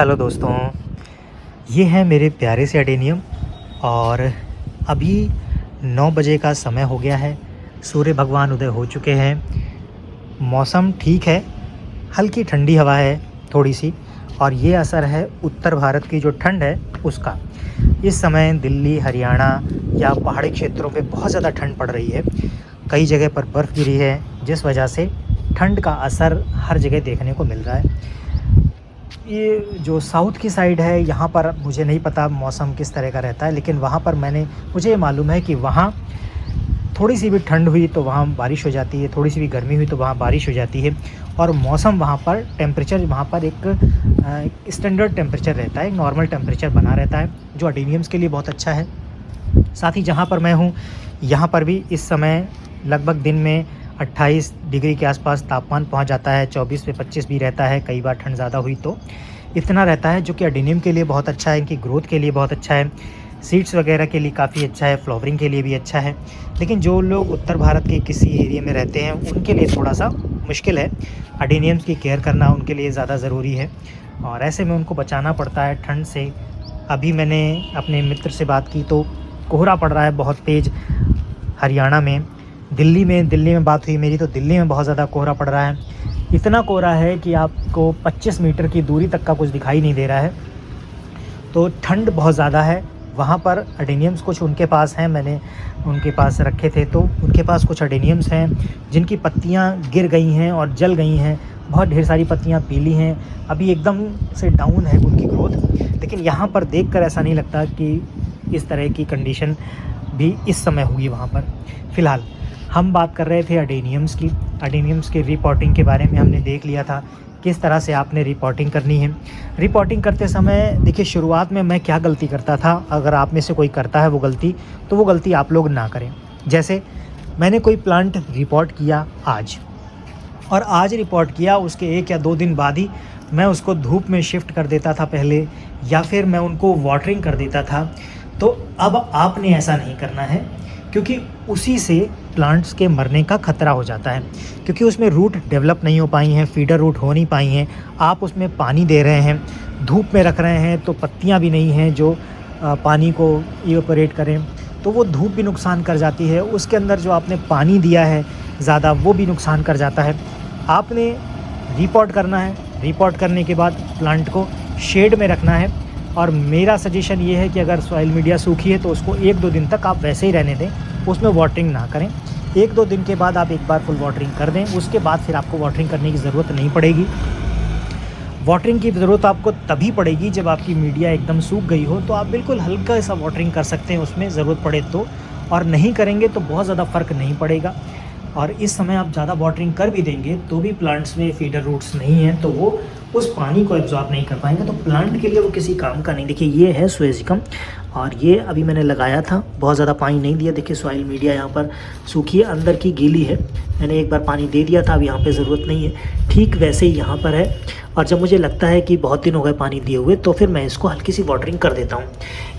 Hello दोस्तों, ये है मेरे प्यारे से अडेनियम। और अभी 9 बजे का समय हो गया है। सूर्य भगवान उदय हो चुके हैं। मौसम ठीक है, हल्की ठंडी हवा है थोड़ी सी। और ये असर है उत्तर भारत की जो ठंड है उसका। इस समय दिल्ली, हरियाणा या पहाड़ी क्षेत्रों पे बहुत ज़्यादा ठंड पड़ रही है। कई जगह पर बर्फ़ गिरी है, जिस वजह से ठंड का असर हर जगह देखने को मिल रहा है। ये जो साउथ की साइड है, यहाँ पर मुझे नहीं पता मौसम किस तरह का रहता है, लेकिन वहाँ पर मुझे ये मालूम है कि वहाँ थोड़ी सी भी ठंड हुई तो वहाँ बारिश हो जाती है, थोड़ी सी भी गर्मी हुई तो वहाँ बारिश हो जाती है। और मौसम वहाँ पर टेम्परेचर वहाँ पर एक स्टैंडर्ड टेम्परेचर रहता है, एक नॉर्मल टेम्परेचर बना रहता है, जो अडेनियम्स के लिए बहुत अच्छा है। साथ ही जहाँ पर मैं हूँ, यहाँ पर भी इस समय लगभग दिन में 28 डिग्री के आसपास तापमान पहुँच जाता है। 24 से 25 भी रहता है, कई बार ठंड ज़्यादा हुई तो इतना रहता है, जो कि अडेनियम के लिए बहुत अच्छा है, इनकी ग्रोथ के लिए बहुत अच्छा है, सीड्स वगैरह के लिए काफ़ी अच्छा है, फ्लावरिंग के लिए भी अच्छा है। लेकिन जो लोग उत्तर भारत के किसी एरिया में रहते हैं उनके लिए थोड़ा सा मुश्किल है। अडेनियम्स की केयर करना उनके लिए ज़्यादा ज़रूरी है और ऐसे में उनको बचाना पड़ता है ठंड से। अभी मैंने अपने मित्र से बात की तो कोहरा पड़ रहा है बहुत तेज़ हरियाणा में। दिल्ली में बात हुई मेरी तो दिल्ली में बहुत ज़्यादा कोहरा पड़ रहा है। इतना कोहरा है कि आपको 25 मीटर की दूरी तक का कुछ दिखाई नहीं दे रहा है। तो ठंड बहुत ज़्यादा है वहाँ पर। अडेनियम्स कुछ उनके पास हैं, मैंने उनके पास रखे थे, तो उनके पास कुछ अडेनियम्स हैं जिनकी पत्तियाँ गिर गई हैं और जल गई हैं। बहुत ढेर सारी पत्तियाँ पीली हैं, अभी एकदम से डाउन है उनकी ग्रोथ। लेकिन यहाँ पर देखकर ऐसा नहीं लगता कि इस तरह की कंडीशन भी इस समय होगी वहाँ पर। फ़िलहाल हम बात कर रहे थे अडेनियम्स की। अडेनियम्स की रिपोर्टिंग के बारे में हमने देख लिया था, किस तरह से आपने रिपोर्टिंग करनी है। रिपोर्टिंग करते समय देखिए, शुरुआत में मैं क्या गलती करता था, अगर आप में से कोई करता है वो गलती, तो वो गलती आप लोग ना करें। जैसे मैंने कोई प्लांट रिपोर्ट किया आज, और आज रिपोर्ट किया, उसके 1 या 2 दिन बाद ही मैं उसको धूप में शिफ्ट कर देता था पहले, या फिर मैं उनको वाटरिंग कर देता था। तो अब आपने ऐसा नहीं करना है, क्योंकि उसी से प्लांट्स के मरने का खतरा हो जाता है, क्योंकि उसमें रूट डेवलप नहीं हो पाई हैं, फीडर रूट हो नहीं पाई हैं। आप उसमें पानी दे रहे हैं, धूप में रख रहे हैं, तो पत्तियां भी नहीं हैं जो पानी को इवेपोरेट करें, तो वो धूप भी नुकसान कर जाती है। उसके अंदर जो आपने पानी दिया है ज़्यादा, वो भी नुकसान कर जाता है। आपने रिपोर्ट करना है, रिपोर्ट करने के बाद प्लांट को शेड में रखना है। और मेरा सजेशन ये है कि अगर सॉइल मीडिया सूखी है तो उसको 1-2 दिन तक आप वैसे ही रहने दें, उसमें वाटरिंग ना करें। 1-2 दिन के बाद आप एक बार फुल वाटरिंग कर दें, उसके बाद फिर आपको वाटरिंग करने की ज़रूरत नहीं पड़ेगी। वाटरिंग की ज़रूरत आपको तभी पड़ेगी जब आपकी मीडिया एकदम सूख गई हो, तो आप बिल्कुल हल्का सा वाटरिंग कर सकते हैं उसमें, ज़रूरत पड़े तो। और नहीं करेंगे तो बहुत ज़्यादा फ़र्क नहीं पड़ेगा। और इस समय आप ज़्यादा वाटरिंग कर भी देंगे तो भी प्लांट्स में फीडर रूट्स नहीं हैं, तो वो उस पानी को एब्जॉर्ब नहीं कर पाएंगे, तो प्लांट के लिए वो किसी काम का नहीं। देखिए, ये है स्वेजिकम, और ये अभी मैंने लगाया था, बहुत ज़्यादा पानी नहीं दिया। देखिए सॉइल मीडिया यहाँ पर सूखी है, अंदर की गीली है। मैंने एक बार पानी दे दिया था, अब यहाँ पे ज़रूरत नहीं है। ठीक वैसे ही यहाँ पर है। और जब मुझे लगता है कि बहुत दिन हो गए पानी दिए हुए, तो फिर मैं इसको हल्की सी वाटरिंग कर देता हूँ।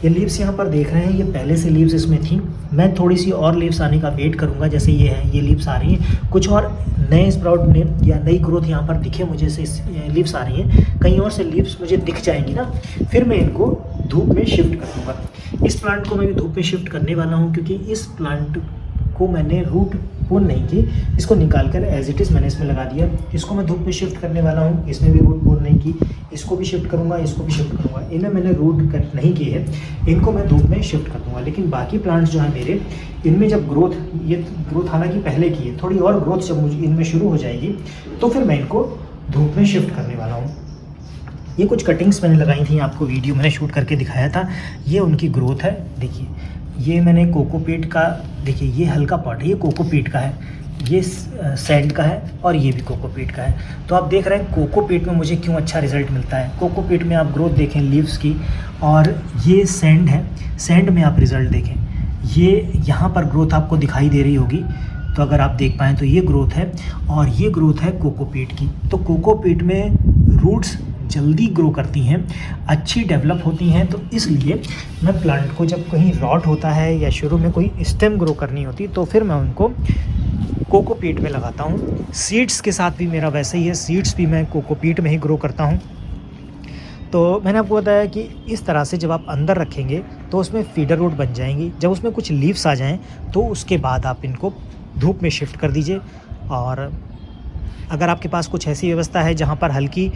ये लीव्स यहाँ पर देख रहे हैं, ये पहले से लीव्स इसमें थी। मैं थोड़ी सी और लीव्स आने का वेट करूँगा। जैसे ये है, ये लीव्स आ रही हैं, कुछ और नए स्प्राउट ने या नई ग्रोथ यहाँ पर दिखे मुझे से लीव्स आ रही हैं, कहीं और से लीव्स मुझे दिख जाएंगी ना, फिर मैं इनको धूप में शिफ्ट कर दूँगा। इस प्लांट को मैं भी धूप में शिफ्ट करने वाला हूँ, क्योंकि इस प्लांट को मैंने रूट पुल नहीं की, इसको निकाल कर एज इट इज़ मैंने इसमें लगा दिया। इसको मैं धूप में शिफ्ट करने वाला हूँ, इसमें भी रूट पुल नहीं की, इसको भी शिफ्ट करूँगा, इसको भी शिफ्ट करूँगा। इन्हें मैंने रूट कट नहीं की है, इनको मैं धूप में शिफ्ट कर दूँगा। लेकिन बाकी प्लांट्स जो हैं मेरे, इनमें जब ये ग्रोथ हालांकि पहले की है, थोड़ी और ग्रोथ जब मुझे इनमें शुरू हो जाएगी, तो फिर मैं इनको धूप में शिफ्ट करने वाला हूँ। ये कुछ कटिंग्स मैंने लगाई थी, आपको वीडियो मैंने शूट करके दिखाया था। ये उनकी ग्रोथ है। देखिए, ये मैंने कोकोपीट का, देखिए ये हल्का पॉट है, ये कोकोपीट का है, ये सैंड का है, और ये भी कोकोपीट का है। तो आप देख रहे हैं कोकोपीट में मुझे क्यों अच्छा रिजल्ट मिलता है। कोकोपीट में आप ग्रोथ देखें लीव्स की, और ये सैंड है, सैंड में आप रिज़ल्ट देखें, ये यहाँ पर ग्रोथ आपको दिखाई दे रही होगी। तो अगर आप देख पाएँ तो ये ग्रोथ है, और ये ग्रोथ है कोकोपीट की। तो कोकोपीट में रूट्स जल्दी ग्रो करती हैं, अच्छी डेवलप होती हैं। तो इसलिए मैं प्लांट को जब कहीं रॉट होता है या शुरू में कोई स्टेम ग्रो करनी होती, तो फिर मैं उनको कोकोपीट में लगाता हूँ। सीड्स के साथ भी मेरा वैसे ही है, सीड्स भी मैं कोकोपीट में ही ग्रो करता हूँ। तो मैंने आपको बताया कि इस तरह से जब आप अंदर रखेंगे तो उसमें फीडर रूट बन जाएंगी। जब उसमें कुछ लीव्स आ जाएँ तो उसके बाद आप इनको धूप में शिफ्ट कर दीजिए। और अगर आपके पास कुछ ऐसी व्यवस्था है जहाँ पर हल्की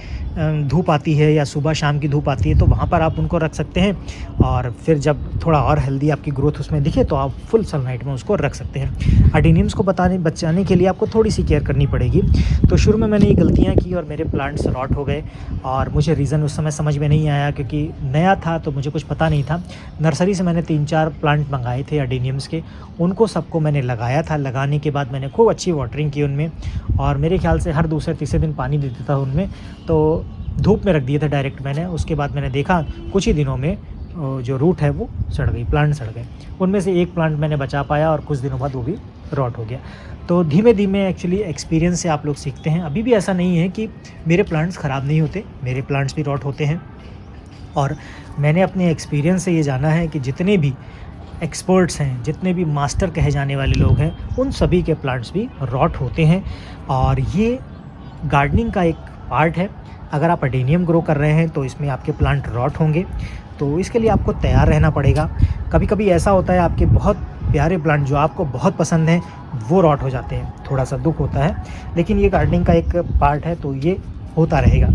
धूप आती है या सुबह शाम की धूप आती है तो वहाँ पर आप उनको रख सकते हैं। और फिर जब थोड़ा और हेल्दी आपकी ग्रोथ उसमें दिखे तो आप फुल सनलाइट में उसको रख सकते हैं। अडेनियम्स को बचाने के लिए आपको थोड़ी सी केयर करनी पड़ेगी। तो शुरू में मैंने ये गलतियाँ की और मेरे प्लांट्स रॉट हो गए और मुझे रीज़न उस समय समझ में नहीं आया, क्योंकि नया था तो मुझे कुछ पता नहीं था। नर्सरी से मैंने 3-4 प्लांट मंगाए थे अडेनियम्स के, उनको सबको मैंने लगाया था। लगाने के बाद मैंने खूब अच्छी वाटरिंग की उनमें और मेरे ख्याल से हर दूसरे तीसरे दिन पानी देता था उनमें। तो धूप में रख दिए थे डायरेक्ट मैंने। उसके बाद मैंने देखा कुछ ही दिनों में जो रूट है वो सड़ गई, प्लांट सड़ गए। उनमें से एक प्लांट मैंने बचा पाया और कुछ दिनों बाद वो भी रॉट हो गया। तो धीमे धीमे एक्चुअली एक्सपीरियंस से आप लोग सीखते हैं। अभी भी ऐसा नहीं है कि मेरे प्लांट्स ख़राब नहीं होते, मेरे प्लांट्स भी रॉट होते हैं। और मैंने अपने एक्सपीरियंस से ये जाना है कि जितने भी एक्सपर्ट्स हैं, जितने भी मास्टर कहे जाने वाले लोग हैं, उन सभी के प्लांट्स भी रॉट होते हैं। और ये गार्डनिंग का एक पार्ट है। अगर आप अडेनियम ग्रो कर रहे हैं तो इसमें आपके प्लांट रॉट होंगे, तो इसके लिए आपको तैयार रहना पड़ेगा। कभी कभी ऐसा होता है आपके बहुत प्यारे प्लांट जो आपको बहुत पसंद हैं वो रॉट हो जाते हैं, थोड़ा सा दुख होता है, लेकिन ये गार्डनिंग का एक पार्ट है, तो ये होता रहेगा।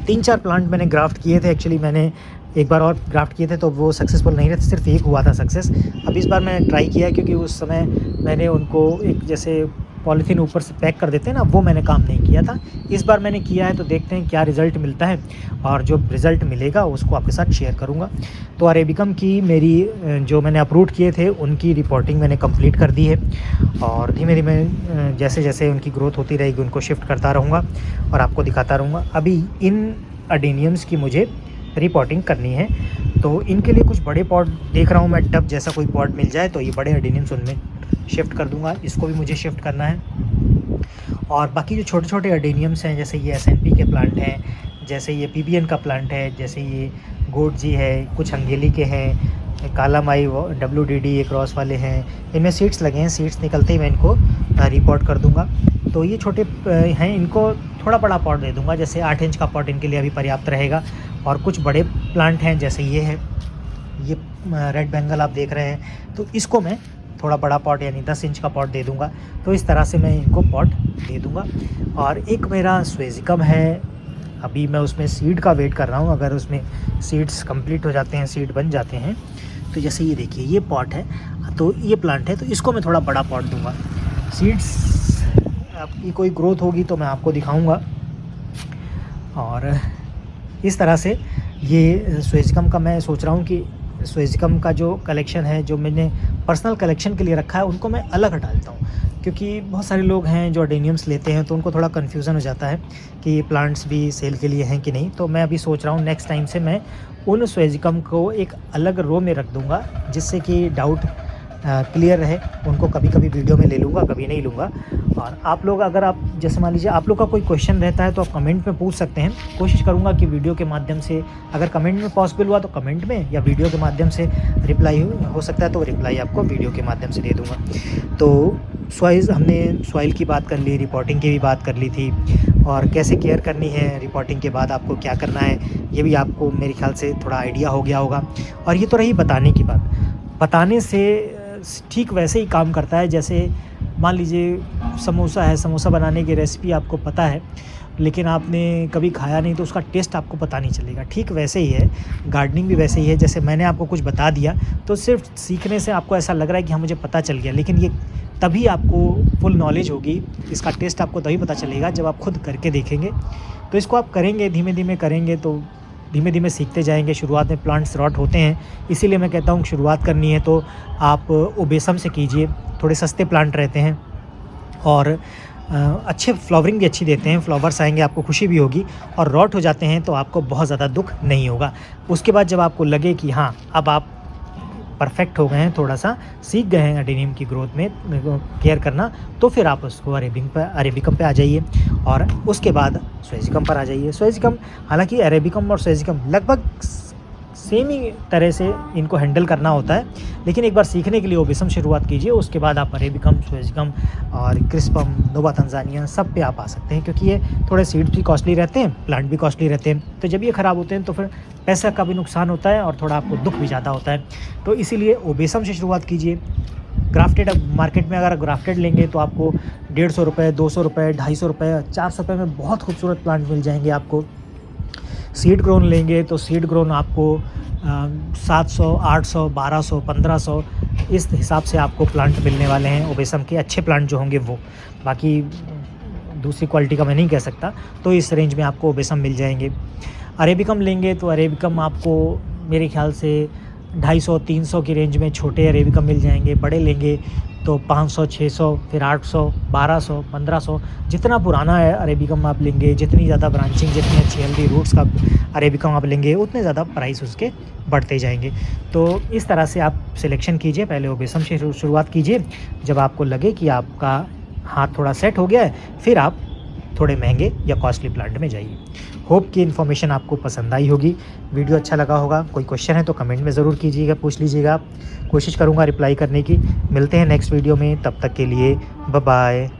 3-4 प्लांट मैंने ग्राफ्ट किए थे। एक्चुअली मैंने एक बार और ग्राफ्ट किए थे तो वो सक्सेसफुल नहीं रहे, सिर्फ एक हुआ था सक्सेस। अब इस बार मैंने ट्राई किया क्योंकि उस समय मैंने उनको एक जैसे पॉलीथीन ऊपर से पैक कर देते हैं ना, वो मैंने काम नहीं किया था। इस बार मैंने किया है तो देखते हैं क्या रिज़ल्ट मिलता है, और जो रिज़ल्ट मिलेगा उसको आपके साथ शेयर करूँगा। तो अरेबिकम की मेरी जो मैंने अपरूट किए थे उनकी रिपोर्टिंग मैंने कंप्लीट कर दी है और धीमे धीमे जैसे जैसे उनकी ग्रोथ होती रहेगी उनको शिफ्ट करता रहूँगा और आपको दिखाता रहूँगा। अभी इन अडेनियम्स की मुझे रिपोर्टिंग करनी है, तो इनके लिए कुछ बड़े पॉट देख रहा हूँ मैं। टब जैसा कोई पॉट मिल जाए तो ये बड़े अडेनियम्स उनमें शिफ्ट कर दूंगा। इसको भी मुझे शिफ्ट करना है। और बाकी जो छोटे छोटे अडेनियम्स हैं, जैसे ये एसएनपी के प्लांट हैं, जैसे ये पीबीएन का प्लांट है, जैसे ये गोट जी है, कुछ अंगेली के हैं, काला माई WDD ये क्रॉस वाले हैं, इनमें सीड्स लगे हैं। सीड्स निकलते ही मैं इनको रिपोर्ट कर दूंगा। तो ये छोटे हैं, इनको थोड़ा बड़ा पॉट दे दूंगा, जैसे 8 इंच का पॉट इनके लिए अभी पर्याप्त रहेगा। और कुछ बड़े प्लांट हैं जैसे ये है, ये रेड बेंगल आप देख रहे हैं, तो इसको मैं थोड़ा बड़ा पॉट यानी 10 इंच का पॉट दे दूंगा। तो इस तरह से मैं इनको पॉट दे दूंगा। और एक मेरा स्वेजिकम है, अभी मैं उसमें सीड का वेट कर रहा हूँ। अगर उसमें सीड्स कंप्लीट हो जाते हैं, सीड बन जाते हैं, तो जैसे ये देखिए ये पॉट है, तो ये प्लांट है, तो इसको मैं थोड़ा बड़ा पॉट दूंगा। सीड्स आपकी कोई ग्रोथ होगी तो मैं आपको दिखाऊंगा। और इस तरह से ये स्वेजिकम का मैं सोच रहा हूँ कि स्वेजिकम का जो कलेक्शन है, जो मैंने पर्सनल कलेक्शन के लिए रखा है, उनको मैं अलग हटा देता हूँ। क्योंकि बहुत सारे लोग हैं जो अडेनियम्स लेते हैं तो उनको थोड़ा कन्फ्यूज़न हो जाता है कि ये प्लांट्स भी सेल के लिए हैं कि नहीं। तो मैं अभी सोच रहा हूँ नेक्स्ट टाइम से मैं उन स्वेजिकम को एक अलग रो में रख दूँगा, जिससे कि डाउट क्लियर रहे। उनको कभी कभी वीडियो में ले लूँगा, कभी नहीं लूँगा। और आप लोग अगर आप जैसे मान लीजिए आप लोग का कोई क्वेश्चन रहता है तो आप कमेंट में पूछ सकते हैं। कोशिश करूँगा कि वीडियो के माध्यम से, अगर कमेंट में पॉसिबल हुआ तो कमेंट में, या वीडियो के माध्यम से रिप्लाई हो सकता है तो रिप्लाई आपको वीडियो के माध्यम से दे दूँगा। तो हमने सॉइल की बात कर ली, रिपोर्टिंग की भी बात कर ली थी, और कैसे केयर करनी है, रिपोर्टिंग के बाद आपको क्या करना है, ये भी आपको मेरे ख्याल से थोड़ा आइडिया हो गया होगा। और ये तो रही बताने की बात। बताने से ठीक वैसे ही काम करता है जैसे मान लीजिए समोसा है, समोसा बनाने की रेसिपी आपको पता है लेकिन आपने कभी खाया नहीं तो उसका टेस्ट आपको पता नहीं चलेगा। ठीक वैसे ही है गार्डनिंग भी, वैसे ही है। जैसे मैंने आपको कुछ बता दिया तो सिर्फ सीखने से आपको ऐसा लग रहा है कि हाँ मुझे पता चल गया, लेकिन ये तभी आपको फुल नॉलेज होगी, इसका टेस्ट आपको तभी पता चलेगा जब आप खुद करके देखेंगे। तो इसको आप करेंगे, धीमे धीमे करेंगे तो धीमे धीमे सीखते जाएंगे। शुरुआत में प्लांट्स रॉट होते हैं, इसीलिए मैं कहता हूँ शुरुआत करनी है तो आप ओबेसम से कीजिए। थोड़े सस्ते प्लांट रहते हैं और अच्छे फ्लावरिंग भी अच्छी देते हैं, फ्लावर्स आएंगे, आपको खुशी भी होगी। और रॉट हो जाते हैं तो आपको बहुत ज़्यादा दुख नहीं होगा। उसके बाद जब आपको लगे कि हाँ अब आप परफेक्ट हो गए हैं, थोड़ा सा सीख गए हैं अडेनियम की ग्रोथ में केयर करना, तो फिर आप उसको अरेबिकम पे आ जाइए और उसके बाद स्वेजिकम पर आ जाइए। स्वेजिकम, हालांकि अरेबिकम और स्वेजिकम लगभग सेम ही तरह से इनको हैंडल करना होता है, लेकिन एक बार सीखने के लिए ओबेसम शुरुआत कीजिए, उसके बाद आप अरेबिकम, स्वेजिकम और क्रिस्पम, नोवा तंजानिया सब पे आप आ सकते हैं, क्योंकि ये थोड़े सीड्स भी कॉस्टली रहते हैं, प्लांट भी कॉस्टली रहते हैं। तो जब ये ख़राब होते हैं तो फिर पैसा का भी नुकसान होता है और थोड़ा आपको दुख भी ज़्यादा होता है। तो इसीलिए ओबेसम से शुरुआत कीजिए। ग्राफ्टेड, अब मार्केट में अगर ग्राफ्टेड लेंगे तो आपको 150 रुपये, 200 रुपये, 250 रुपये, 400 रुपये में बहुत खूबसूरत प्लांट मिल जाएंगे आपको। सीड ग्रोन लेंगे तो सीड ग्रोन आपको 700, 800, 1200, 1500 इस हिसाब से आपको प्लांट मिलने वाले हैं ओबेसम के, अच्छे प्लांट जो होंगे वो। बाकी दूसरी क्वालिटी का मैं नहीं कह सकता, तो इस रेंज में आपको ओबेसम मिल जाएंगे। अरेबिकम लेंगे तो अरेबिकम आपको मेरे ख्याल से 250, 300 की रेंज में छोटे अरेबिकम मिल जाएंगे। बड़े लेंगे तो 500, 600, फिर 800, 1200, 1500। जितना पुराना है अरेबिकम आप लेंगे, जितनी ज़्यादा ब्रांचिंग, जितनी अच्छी हेल्दी रूट्स का अरेबिकम आप लेंगे, उतने ज़्यादा प्राइस उसके बढ़ते जाएंगे। तो इस तरह से आप सिलेक्शन कीजिए, पहले ओबेसम से शुरुआत कीजिए। जब आपको लगे कि आपका हाथ थोड़ा सेट हो गया है, फिर आप थोड़े महंगे या कॉस्टली प्लांट में जाइए। होप कि इन्फॉर्मेशन आपको पसंद आई होगी, वीडियो अच्छा लगा होगा। कोई क्वेश्चन है तो कमेंट में ज़रूर कीजिएगा, पूछ लीजिएगा, कोशिश करूँगा रिप्लाई करने की। मिलते हैं नेक्स्ट वीडियो में, तब तक के लिए बाय बाय।